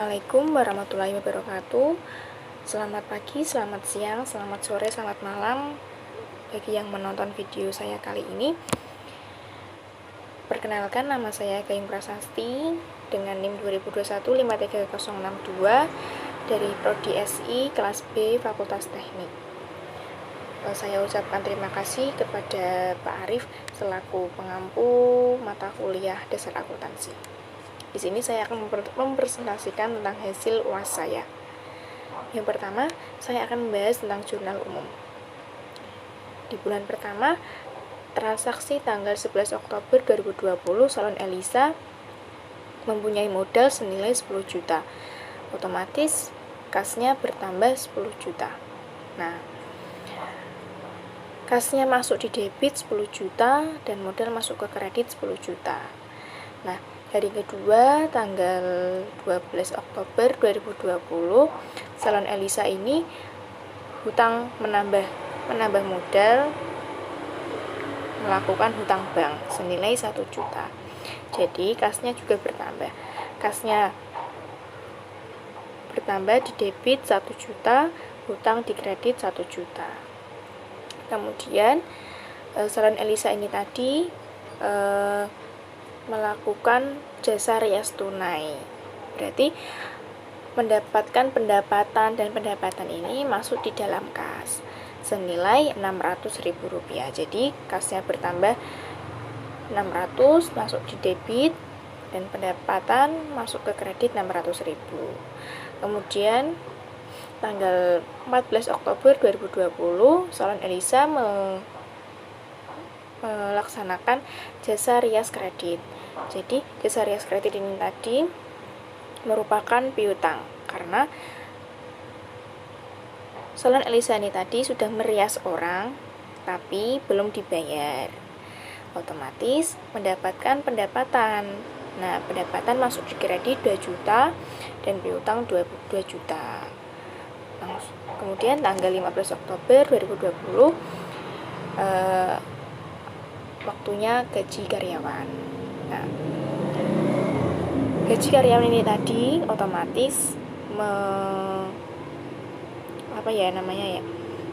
Assalamualaikum warahmatullahi wabarakatuh. Selamat pagi, selamat siang, selamat sore, selamat malam bagi yang menonton video saya kali ini. Perkenalkan, nama saya Gayung Prasasti dengan NIM 2021-53062 dari Prodi SI kelas B Fakultas Teknik. Saya ucapkan terima kasih kepada Pak Arif selaku pengampu mata kuliah dasar akuntansi. Di sini saya akan mempresentasikan tentang hasil UAS saya. Yang pertama, saya akan membahas tentang jurnal umum. Di bulan pertama, transaksi tanggal 11 Oktober 2020, salon Elisa mempunyai modal senilai 10 juta. Otomatis kasnya bertambah 10 juta. Nah, kasnya masuk di debit 10 juta dan modal masuk ke kredit 10 juta. Nah, hari kedua tanggal 12 Oktober 2020, salon Elisa ini hutang menambah modal, melakukan hutang bank senilai 1 juta. Jadi kasnya juga bertambah. Kasnya bertambah di debit 1 juta, hutang di kredit 1 juta. Kemudian salon Elisa ini tadi melakukan jasa rias tunai, berarti mendapatkan pendapatan, dan pendapatan ini masuk di dalam kas senilai Rp600.000. Jadi kasnya bertambah 600, masuk di debit, dan pendapatan masuk ke kredit 600.000. Kemudian tanggal 14 Oktober 2020, salon Elisa melaksanakan jasa rias kredit. Jadi jasa rias kredit ini tadi merupakan piutang, karena salon Elisa ini tadi sudah merias orang tapi belum dibayar, otomatis mendapatkan pendapatan. Nah, pendapatan masuk di kredit 2 juta dan piutang 2 juta. Kemudian tanggal 15 Oktober 2020 waktunya gaji karyawan. Nah, gaji karyawan ini tadi otomatis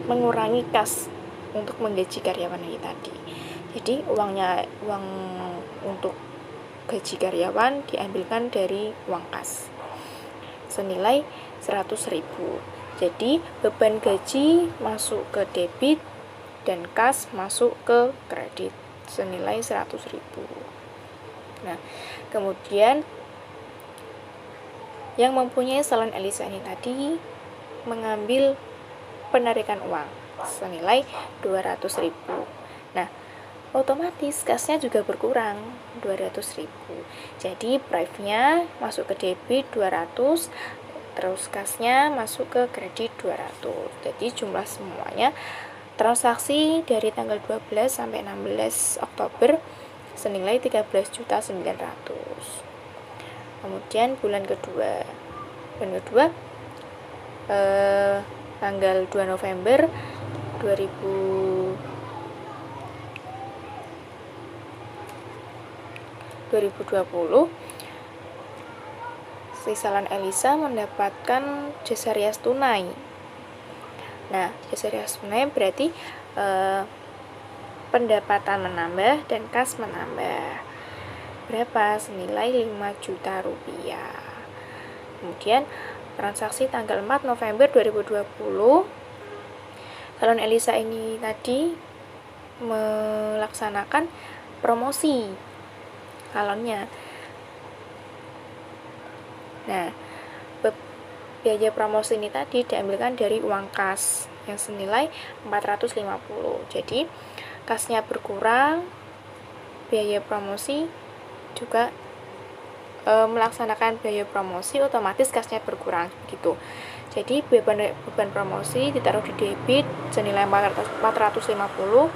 mengurangi kas untuk menggaji karyawan ini tadi. Jadi uang untuk gaji karyawan diambilkan dari uang kas senilai 100.000. Jadi beban gaji masuk ke debit dan kas masuk ke kredit senilai 100.000. Nah, kemudian yang mempunyai salon Elisa ini tadi mengambil penarikan uang senilai 200.000. Nah, otomatis kasnya juga berkurang 200.000. Jadi bribe-nya masuk ke debit 200, terus kasnya masuk ke kredit 200. Jadi jumlah semuanya transaksi dari tanggal 12 sampai 16 Oktober senilai 13.900.000. Kemudian bulan kedua tanggal 2 November 2020, si salon Elisa mendapatkan jasa rias tunai. Nah, jasa rias tunai berarti pendapatan menambah dan kas menambah. Berapa? Senilai 5 juta rupiah. Kemudian transaksi tanggal 4 November 2020, salon Elisa ini tadi melaksanakan promosi salonnya. Nah, biaya promosi ini tadi diambilkan dari uang kas yang senilai 450. Jadi kasnya berkurang, biaya promosi juga melaksanakan biaya promosi, otomatis kasnya berkurang gitu. Jadi beban promosi ditaruh di debit senilai 450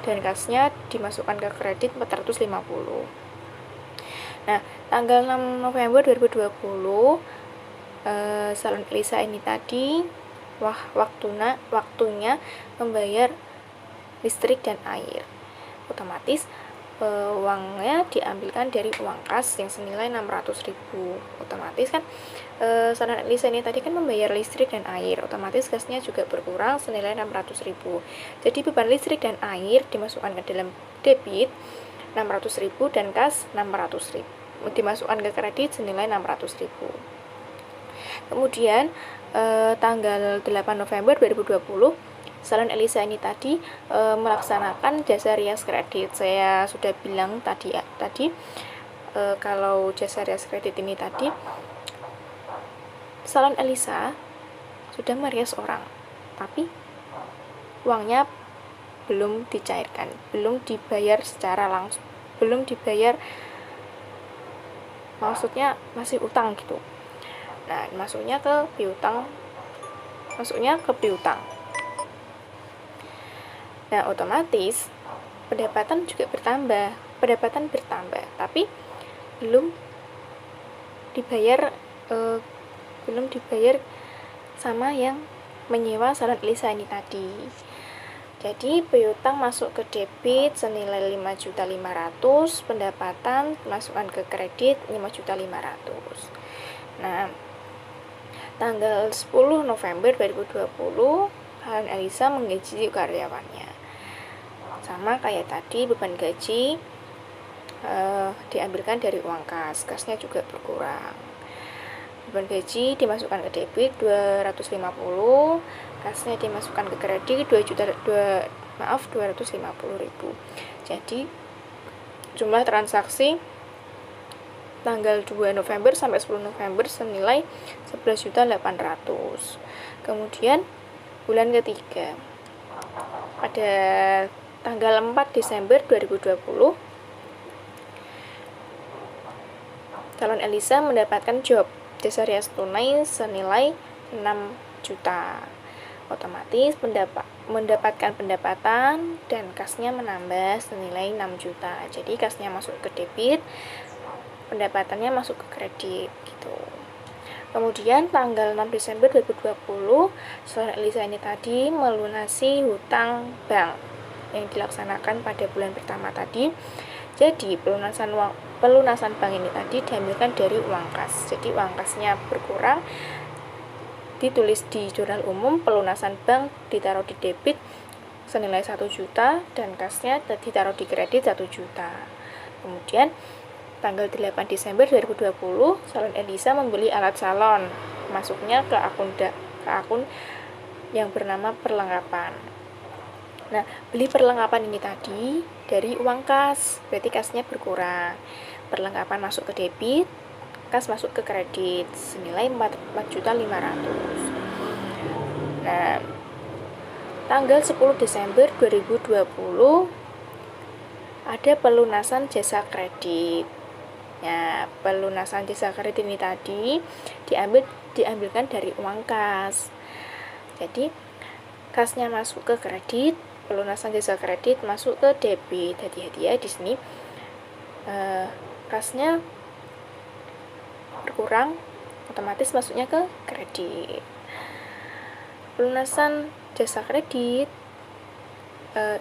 dan kasnya dimasukkan ke kredit 450. Nah, tanggal 6 November 2020 salon Elisa ini tadi waktunya membayar listrik dan air. Otomatis uangnya diambilkan dari uang kas yang senilai 600.000. Otomatis kan Salon Elisa ini tadi kan membayar listrik dan air, otomatis gasnya juga berkurang senilai 600.000. Jadi beban listrik dan air dimasukkan ke dalam debit 600.000 dan kas 600.000, dimasukkan ke kredit senilai 600.000. Kemudian tanggal 8 November 2020 Salon Elisa ini tadi melaksanakan jasa rias kredit. Saya sudah bilang tadi kalau jasa rias kredit ini tadi Salon Elisa sudah merias orang, tapi uangnya belum dicairkan, belum dibayar secara langsung, belum dibayar, maksudnya masih utang gitu. Nah, masuknya ke piutang. Nah, otomatis pendapatan bertambah, tapi belum dibayar sama yang menyewa Salon Elisa ini tadi. Jadi piutang masuk ke debit senilai 5.500.000, pendapatan masukkan ke kredit 5.500.000. Nah, tanggal 10 November 2020 Salon Elisa menggaji karyawannya. Sama kayak tadi, beban gaji diambilkan dari uang kas, kasnya juga berkurang. Beban gaji dimasukkan ke debit 250, kasnya dimasukkan ke kredit 250.000. Jadi jumlah transaksi tanggal 2 November sampai 10 November senilai 11.800.000. Kemudian bulan ketiga pada tanggal 4 Desember 2020 Salon Elisa mendapatkan job jasa rias tunai senilai 6 juta. Otomatis mendapatkan pendapatan dan kasnya menambah senilai 6 juta. Jadi kasnya masuk ke debit, pendapatannya masuk ke kredit gitu. Kemudian tanggal 6 Desember 2020 Salon Elisa ini tadi melunasi hutang bank yang dilaksanakan pada bulan pertama tadi. Jadi pelunasan bank ini tadi diambilkan dari uang kas. Jadi uang kasnya berkurang, ditulis di jurnal umum, pelunasan bank ditaruh di debit senilai 1 juta dan kasnya ditaruh di kredit 1 juta. Kemudian tanggal 8 Desember 2020 Salon Elisa membeli alat salon, masuknya ke akun yang bernama perlengkapan. Nah, beli perlengkapan ini tadi dari uang kas, berarti kasnya berkurang. Perlengkapan masuk ke debit, kas masuk ke kredit senilai 4.500.000. Nah, tanggal 10 Desember 2020 ada pelunasan jasa kredit. Ya, pelunasan jasa kredit ini tadi diambilkan dari uang kas. Jadi kasnya masuk ke kredit, pelunasan jasa kredit masuk ke debit. Hati-hati ya di sini, kasnya berkurang, otomatis masuknya ke kredit. Pelunasan jasa kredit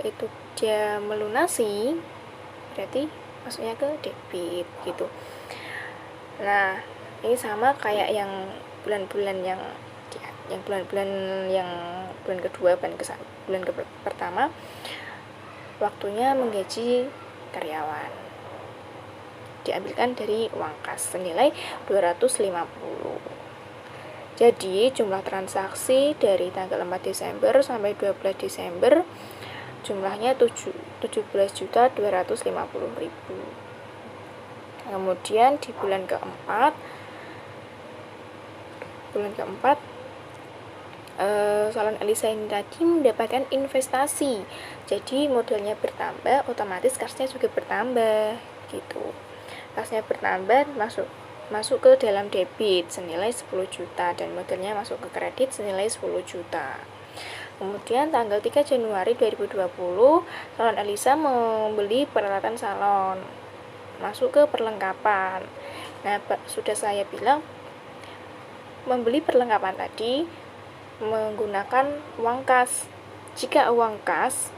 itu dia melunasi, berarti masuknya ke debit gitu. Nah, ini sama kayak yang bulan-bulan yang bulan kedua, bulan pertama waktunya menggaji karyawan, diambilkan dari uang kas senilai 250. Jadi jumlah transaksi dari tanggal 4 Desember sampai 12 Desember jumlahnya 17.250.000. Kemudian di bulan keempat Salon Elisa ini tadi mendapatkan investasi. Jadi modalnya bertambah, otomatis kasnya juga bertambah gitu. Kasnya bertambah, masuk ke dalam debit senilai 10 juta dan modalnya masuk ke kredit senilai 10 juta. Kemudian tanggal 3 Januari 2020 Salon Elisa membeli peralatan salon, masuk ke perlengkapan. Nah, sudah saya bilang membeli perlengkapan tadi menggunakan uang kas. Jika uang kas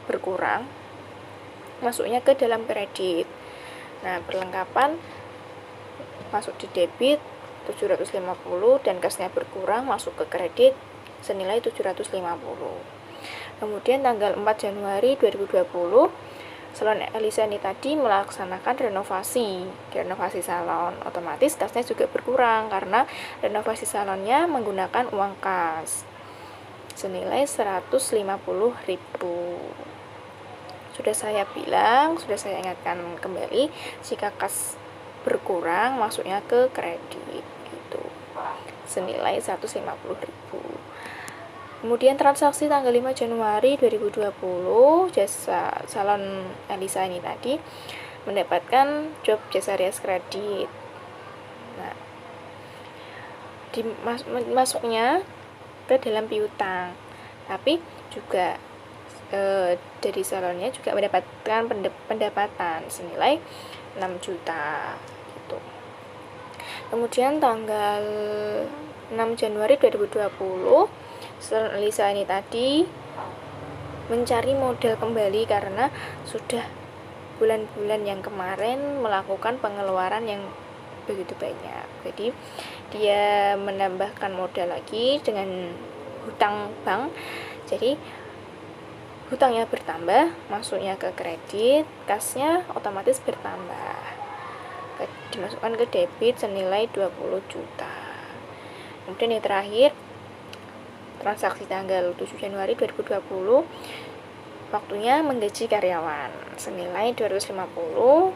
berkurang, masuknya ke dalam kredit. Nah, perlengkapan masuk di debit 750 dan kasnya berkurang masuk ke kredit senilai 750. Kemudian tanggal 4 Januari 2020 salon Elisa ini tadi melaksanakan renovasi salon, otomatis kasnya juga berkurang karena renovasi salonnya menggunakan uang kas senilai 150.000. Sudah saya ingatkan kembali, jika kas berkurang masuknya ke kredit gitu, senilai 150.000. Kemudian transaksi tanggal 5 Januari 2020, jasa salon Elisa ini tadi mendapatkan job jasa rias kredit. Nah, masuknya ke dalam piutang, tapi juga dari salonnya juga mendapatkan pendapatan senilai 6 juta gitu. Kemudian tanggal 6 Januari 2020 salon Elisa ini tadi mencari modal kembali karena sudah bulan-bulan yang kemarin melakukan pengeluaran yang begitu banyak. Jadi dia menambahkan modal lagi dengan hutang bank. Jadi hutangnya bertambah, masuknya ke kredit, kasnya otomatis bertambah. Dimasukkan ke debit senilai 20 juta. Kemudian yang terakhir, transaksi tanggal 7 Januari 2020, waktunya menggaji karyawan senilai 250.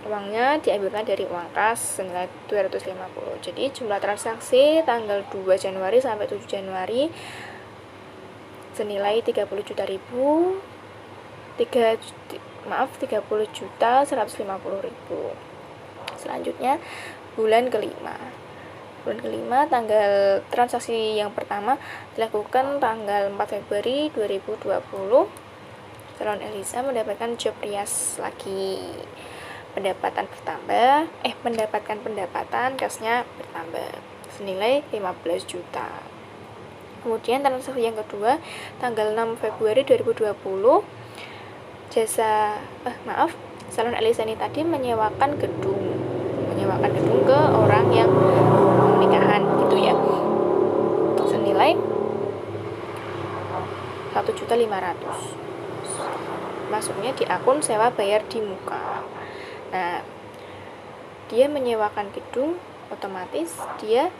Uangnya diambilkan dari uang kas senilai 250. Jadi jumlah transaksi tanggal 2 Januari sampai 7 Januari senilai 30 juta 30.150.000. Selanjutnya bulan kelima. Tanggal transaksi yang pertama dilakukan tanggal 4 Februari 2020. Salon Elisa mendapatkan job rias lagi. Mendapatkan pendapatan, kasnya bertambah senilai 15 juta. Kemudian transaksi yang kedua tanggal 6 Februari 2020, salon Elisa ini tadi menyewakan gedung ke orang yang nikahan gitu ya, senilai 1.500.000. Masuknya di akun sewa bayar di muka. Nah, dia menyewakan gedung, otomatis dia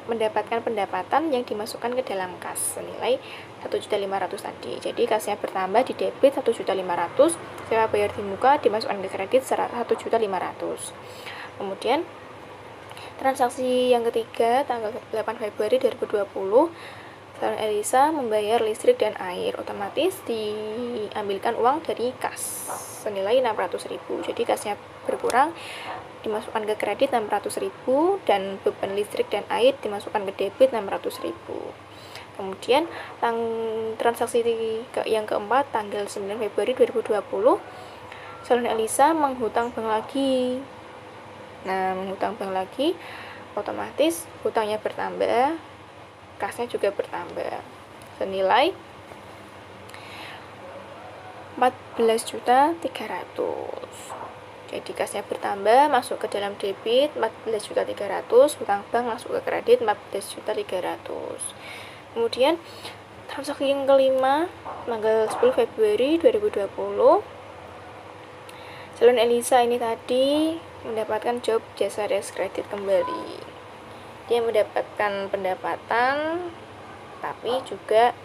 mendapatkan pendapatan yang dimasukkan ke dalam kas senilai 1.500.000 tadi. Jadi kasnya bertambah di debit 1.500.000, sewa bayar di muka dimasukkan ke kredit 1.500.000. Kemudian transaksi yang ketiga tanggal 8 Februari 2020, salon Elisa membayar listrik dan air, otomatis diambilkan uang dari kas senilai 600.000. Jadi kasnya berkurang, dimasukkan ke kredit 600.000 dan beban listrik dan air dimasukkan ke debit 600.000. Kemudian transaksi yang keempat tanggal 9 Februari 2020, salon Elisa menghutang bank lagi. Nah, menghutang bank lagi, otomatis hutangnya bertambah, kasnya juga bertambah senilai 14.300.000. Jadi kasnya bertambah, masuk ke dalam debit 14.300.000, hutang bank masuk ke kredit 14.300.000. Kemudian transaksi yang kelima tanggal 10 Februari 2020, salon Elisa ini tadi mendapatkan job jasa rias kredit kembali. Dia mendapatkan pendapatan tapi juga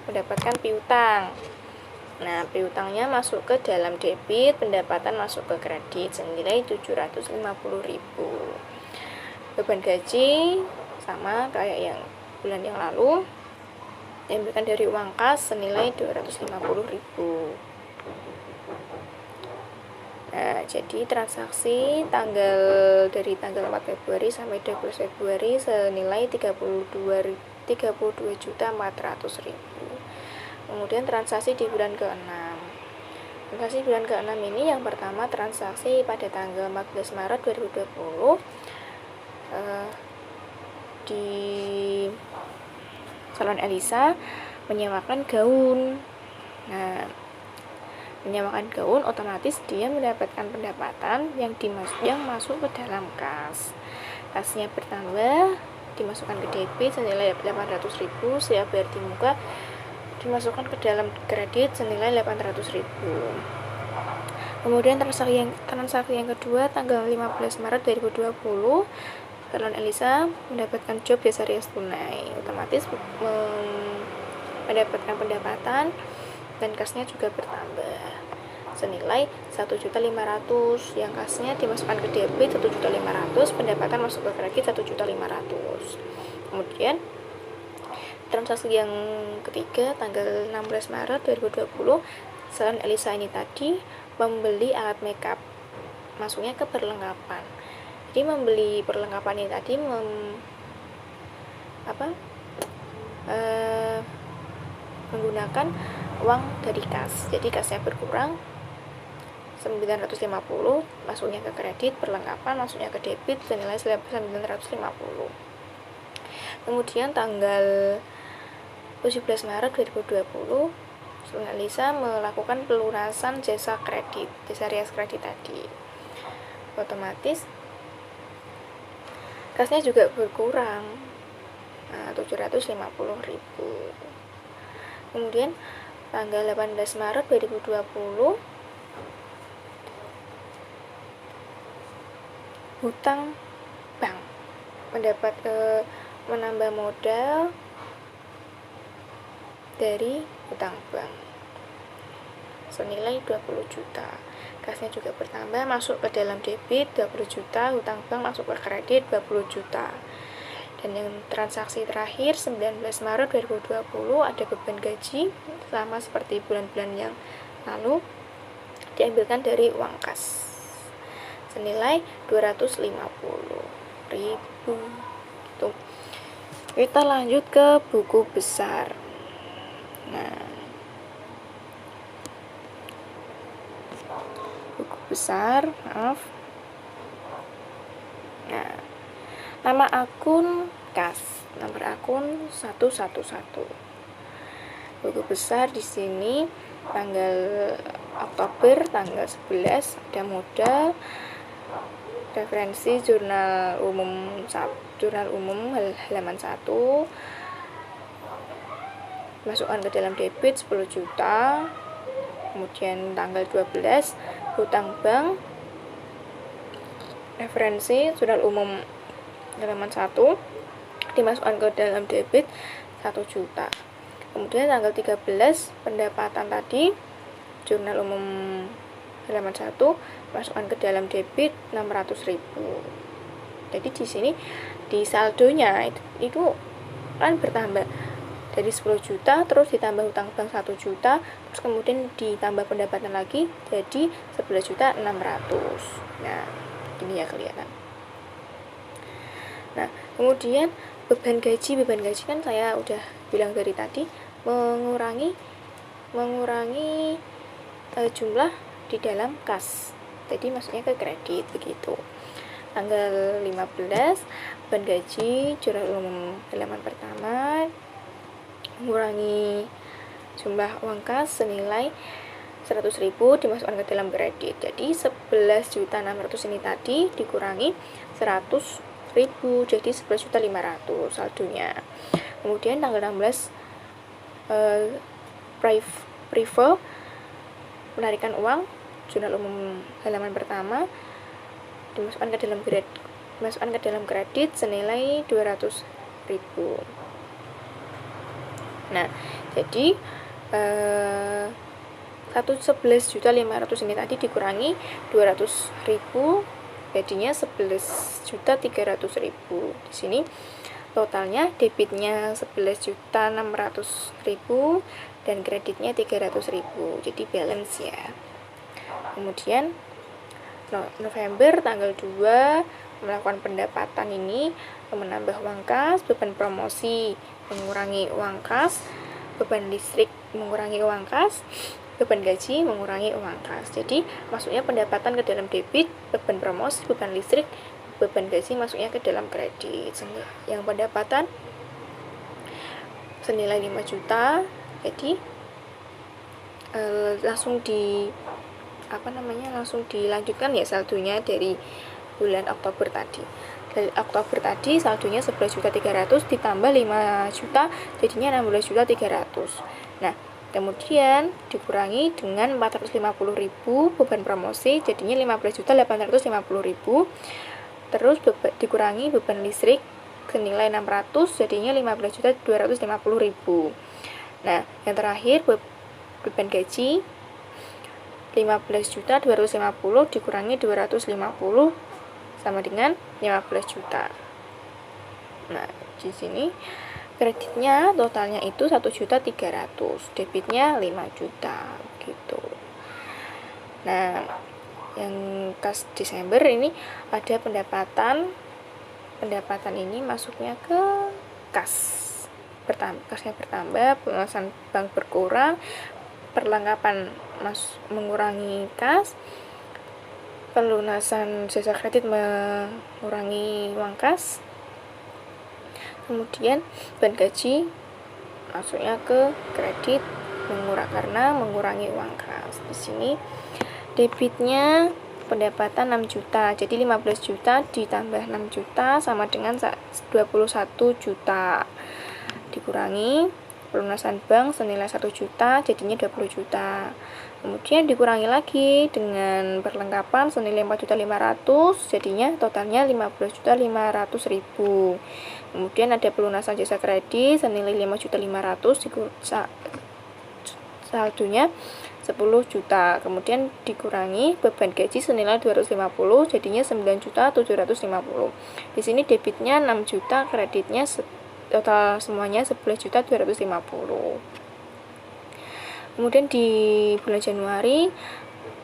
mendapatkan piutang. Nah, piutangnya masuk ke dalam debit, pendapatan masuk ke kredit senilai 750.000. Beban gaji sama kayak yang bulan yang lalu, diambilkan dari uang kas senilai 250.000. Nah, jadi transaksi dari tanggal 4 Februari sampai 12 Februari senilai 32.400.000. Kemudian transaksi di bulan ke-6. Transaksi bulan ke-6 ini yang pertama transaksi pada tanggal 14 Maret 2020 di salon Elisa menyewakan gaun. Nah, menyewakan gaun, otomatis dia mendapatkan pendapatan yang masuk ke dalam kas. Kasnya bertambah, dimasukkan ke debit senilai 800.000, siap bayar di muka, dimasukkan ke dalam kredit senilai 800.000. Kemudian transaksi yang kedua tanggal 15 Maret 2020, Salon Elisa mendapatkan job jasa rias tunai, otomatis mendapatkan pendapatan dan kasnya juga bertambah senilai 1.500.000, yang kasnya dimasukkan ke debit 1.500.000, pendapatan masuk ke kredit 1.500.000. Kemudian transaksi yang ketiga tanggal 16 Maret 2020, Salon Elisa ini tadi membeli alat makeup, masuknya ke perlengkapan. Jadi membeli perlengkapan ini tadi menggunakan uang dari kas. Jadi kasnya berkurang 950, masuknya ke kredit, perlengkapan masuknya ke debit senilai 950. Kemudian tanggal 17 Maret 2020, Salon Elisa melakukan pelunasan jasa rias kredit tadi. Otomatis kasnya juga berkurang 750.000. Kemudian tanggal 18 Maret 2020, hutang bank menambah modal dari hutang bank senilai 20 juta. Kasnya juga bertambah, masuk ke dalam debit 20 juta, hutang bank masuk ke kredit 20 juta. Dan yang transaksi terakhir 19 Maret 2020 ada beban gaji, sama seperti bulan-bulan yang lalu, diambilkan dari uang kas senilai 250.000. Kita lanjut ke buku besar. Nah, buku besar, maaf. Nah, nama akun kas, nomor akun 111. Buku besar di sini tanggal Oktober tanggal 11 ada modal, referensi jurnal umum halaman 1, masukkan ke dalam debit 10 juta. Kemudian tanggal 12 hutang bank, referensi jurnal umum halaman 1, dimasukkan ke dalam debit 1 juta. Kemudian tanggal 13 pendapatan tadi, jurnal umum halaman 1, masukkan ke dalam debit 600.000. Jadi di sini di saldonya itu kan bertambah dari 10 juta, terus ditambah hutang bank 1 juta, terus kemudian ditambah pendapatan lagi jadi 11.600.000. Nah, ini ya kelihatan. Nah, kemudian beban gaji kan saya udah bilang dari tadi mengurangi jumlah di dalam kas. Jadi masuknya ke kredit begitu. Tanggal 15 beban gaji jurnal umum halaman pertama, mengurangi jumlah uang kas senilai 100.000, dimasukkan ke dalam kredit. Jadi 11.600.000 ini tadi dikurangi 100.000, jadi 11.500.000 saldonya. Kemudian tanggal 16 prefer penarikan uang jurnal umum halaman pertama, dimasukkan ke dalam kredit senilai 200.000. Nah, jadi 11.500.000 ini tadi dikurangi 200.000, jadinya 11.300.000. Di sini totalnya debitnya 11.600.000 dan kreditnya 300.000. Jadi balance ya. Kemudian November tanggal 2 melakukan pendapatan ini, menambah uang kas, beban promosi mengurangi uang kas, beban listrik mengurangi uang kas, beban gaji mengurangi uang kas. Jadi masuknya pendapatan ke dalam debit, beban promosi, beban listrik, beban gaji masuknya ke dalam kredit. Yang pendapatan senilai 5 juta, jadi langsung dilanjutkan ya saldonya dari bulan Oktober tadi. Dari Oktober tadi saldonya 11.300.000 ditambah 5 juta jadinya 16.300.000. Nah, kemudian dikurangi dengan 450.000 beban promosi jadinya 15.850.000. Terus dikurangi beban listrik senilai 600 jadinya 15.250.000. Nah, yang terakhir beban gaji 15.250 dikurangi 250 sama dengan 15 juta. Nah, di sini kreditnya totalnya itu 1.300.000, debitnya 5 juta gitu. Nah, yang kas Desember ini ada pendapatan ini masuknya ke kasnya bertambah, pelunasan bank berkurang, perlengkapan mengurangi kas, pelunasan jasa kredit mengurangi uang kas, kemudian beban gaji masuknya ke kredit karena mengurangi uang kas. Di sini debitnya pendapatan 6 juta, jadi 15 juta ditambah 6 juta sama dengan 21 juta, dikurangi pelunasan bank senilai 1 juta jadinya 20 juta. Kemudian dikurangi lagi dengan perlengkapan senilai 4.500.000 jadinya totalnya 15.500.000. Kemudian ada pelunasan jasa kredit senilai 5.500.000 saldonya 10 juta. Kemudian dikurangi beban gaji senilai 250 jadinya 9.750.000. Di sini debitnya 6 juta, kreditnya total semuanya 11.250.000. Kemudian di bulan Januari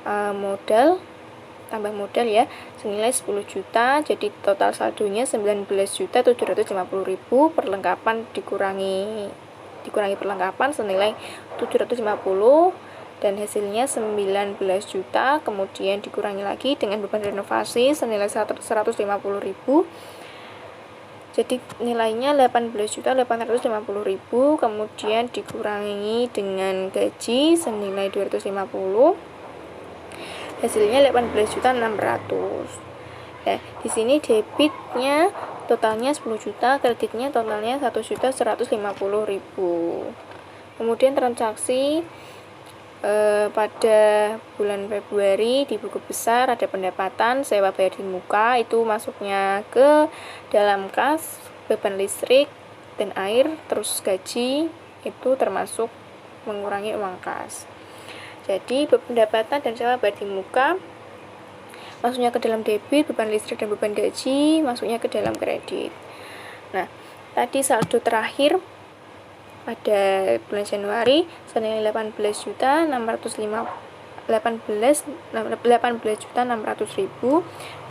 tambah modal ya senilai 10 juta, jadi total saldonya 19.750.000. Perlengkapan dikurangi perlengkapan senilai 750 dan hasilnya 19 juta. Kemudian dikurangi lagi dengan beban renovasi senilai 150.000, jadi nilainya 18.850.000. Kemudian dikurangi dengan gaji senilai 250, hasilnya 18.600.000. Nah, di sini debitnya totalnya 10 juta, kreditnya totalnya 1.150.000. Kemudian transaksi pada bulan Februari di buku besar ada pendapatan sewa bayar di muka, itu masuknya ke dalam kas, beban listrik dan air, terus gaji itu termasuk mengurangi uang kas. Jadi pendapatan dan sewa bayar di muka masuknya ke dalam debit, beban listrik dan beban gaji masuknya ke dalam kredit. Nah, tadi saldo terakhir pada bulan Januari senilai 18.600.000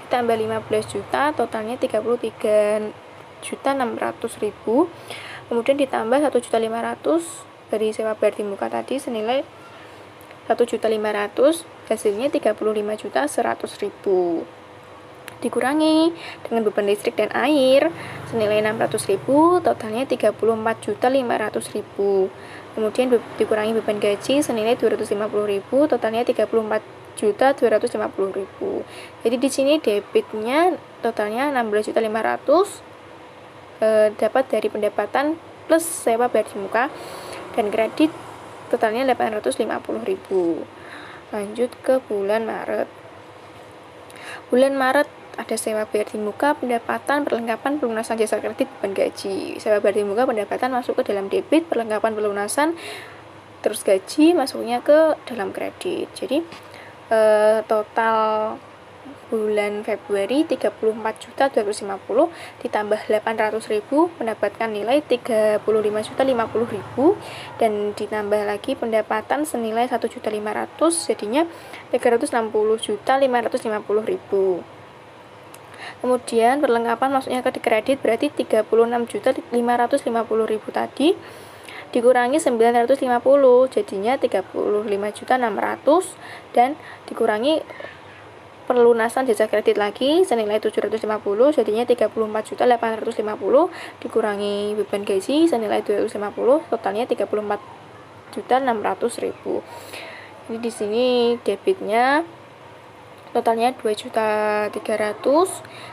ditambah 15 juta, totalnya 33.600.000. Kemudian ditambah 1.500.000 dari sewa bayar di muka tadi senilai 1.500.000, hasilnya 35.100.000. Dikurangi dengan beban listrik dan air senilai 600.000, totalnya 34.500.000. Kemudian dikurangi beban gaji senilai 250.000, totalnya 34.250.000. Jadi di sini debitnya totalnya 16.500.000 dapat dari pendapatan plus sewa bayar di muka, dan kredit totalnya 850.000. Lanjut ke bulan Maret. Bulan Maret ada sewa bayar di muka, pendapatan, perlengkapan, pelunasan jasa kredit, beban gaji. Sewa bayar di muka pendapatan masuk ke dalam debit, perlengkapan pelunasan, terus gaji masuknya ke dalam kredit. Jadi total bulan Februari 34.250.000 ditambah 800.000 mendapatkan nilai 35.050.000, dan ditambah lagi pendapatan senilai 1.500.000 jadinya 360.550.000. Kemudian perlengkapan masuknya ke kredit berarti 36.550.000 tadi dikurangi 950 jadinya 35.600.000, dan dikurangi pelunasan jasa kredit lagi senilai 750 jadinya 34.850, dikurangi beban gaji senilai 250, totalnya 34.600.000. Ini di sini debitnya totalnya 2.300.000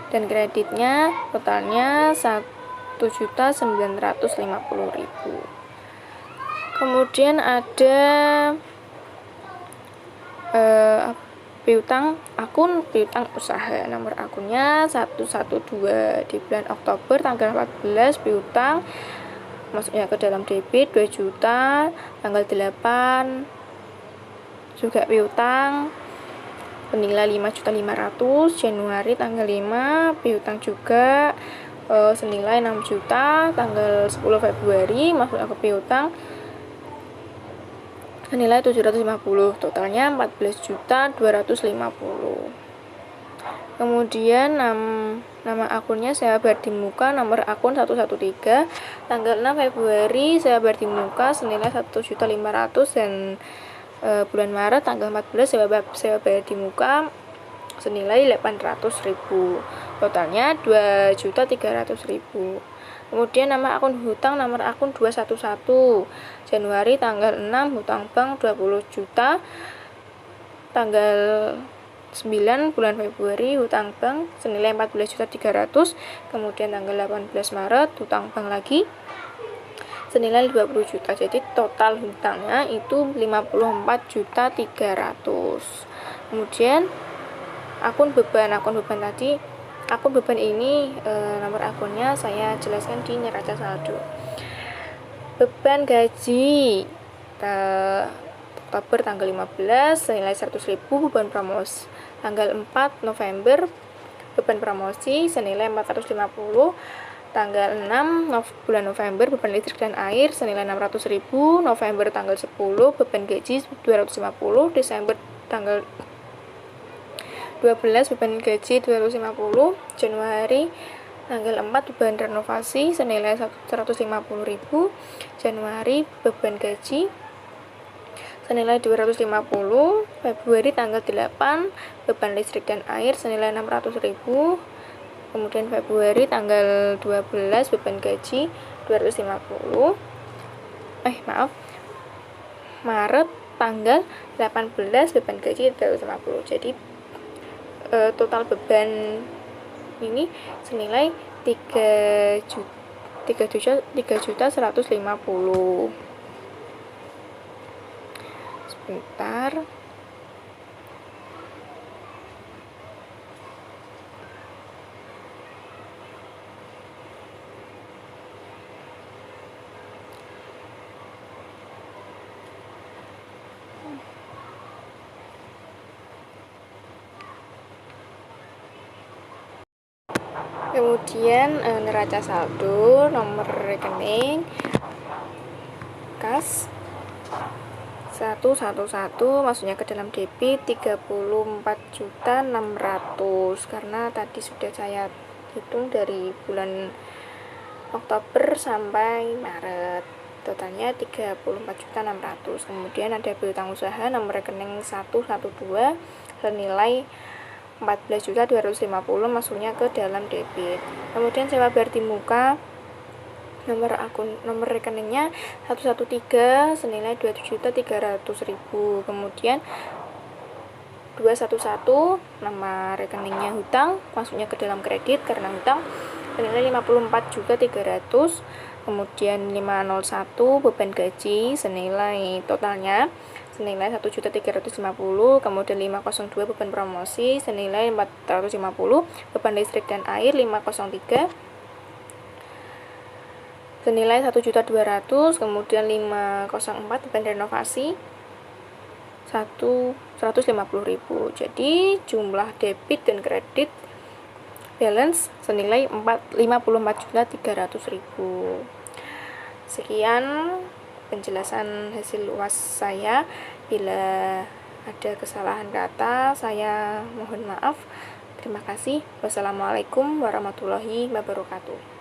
dan kreditnya totalnya 1.950.000. Kemudian ada piutang usaha, nomor akunnya 112 di bulan Oktober tanggal 14 piutang masuknya ke dalam debit 2 juta, tanggal 8 juga piutang senilai 5.500.000, Januari tanggal 5 piutang juga senilai 6 juta, tanggal 10 Februari masuknya ke piutang senilai 750, totalnya 14.250.000. Kemudian nama akunnya saya bayar di muka, nomor akun 113, tanggal 6 Februari saya bayar di muka senilai 1.500.000 dan bulan Maret tanggal 14 saya bayar di muka senilai 800.000, totalnya 2.300.000. Kemudian nama akun hutang, nomor akun 211, Januari tanggal 6 hutang bank 20 juta, tanggal 9 bulan Februari hutang bank senilai 14.300.000, kemudian tanggal 18 Maret hutang bank lagi senilai 20 juta. Jadi total hutangnya itu 54.300.000. Kemudian akun beban tadi, akun beban ini nomor akunnya saya jelaskan di neraca saldo. Beban gaji Oktober tanggal 15 senilai 100.000 beban promosi, tanggal 4 November beban promosi senilai 450, tanggal 6 bulan November beban listrik dan air senilai 600.000, November tanggal 10 beban gaji 250, Desember tanggal 12 beban gaji 250, Januari tanggal 4 beban renovasi senilai 150.000, Januari beban gaji senilai 250, Februari tanggal 8 beban listrik dan air senilai 600.000, kemudian Februari tanggal 12 beban gaji 250, Maret tanggal 18 beban gaji 250. Jadi total beban ini senilai 3.150.000. Sebentar. Kemudian neraca saldo, nomor rekening kas 111 masuknya ke dalam debit 34.600.000 karena tadi sudah saya hitung dari bulan Oktober sampai Maret, totalnya 34.600.000. Kemudian ada piutang usaha, nomor rekening 112 senilai 14.250 masuknya ke dalam debit. Kemudian sewa bayar di muka, nomor rekeningnya 113 senilai 2.300.000. Kemudian 211 nama rekeningnya hutang masuknya ke dalam kredit karena hutang senilai 54.300.000. Kemudian 501 beban gaji senilai totalnya senilai 1.350.000, kemudian 502 beban promosi senilai 450, beban listrik dan air 503 senilai 1.200.000, kemudian 504 beban renovasi 150.000. Jadi jumlah debit dan kredit balance senilai 54.300.000. Sekian penjelasan hasil UAS saya. Bila ada kesalahan kata, saya mohon maaf. Terima kasih. Wassalamualaikum warahmatullahi wabarakatuh.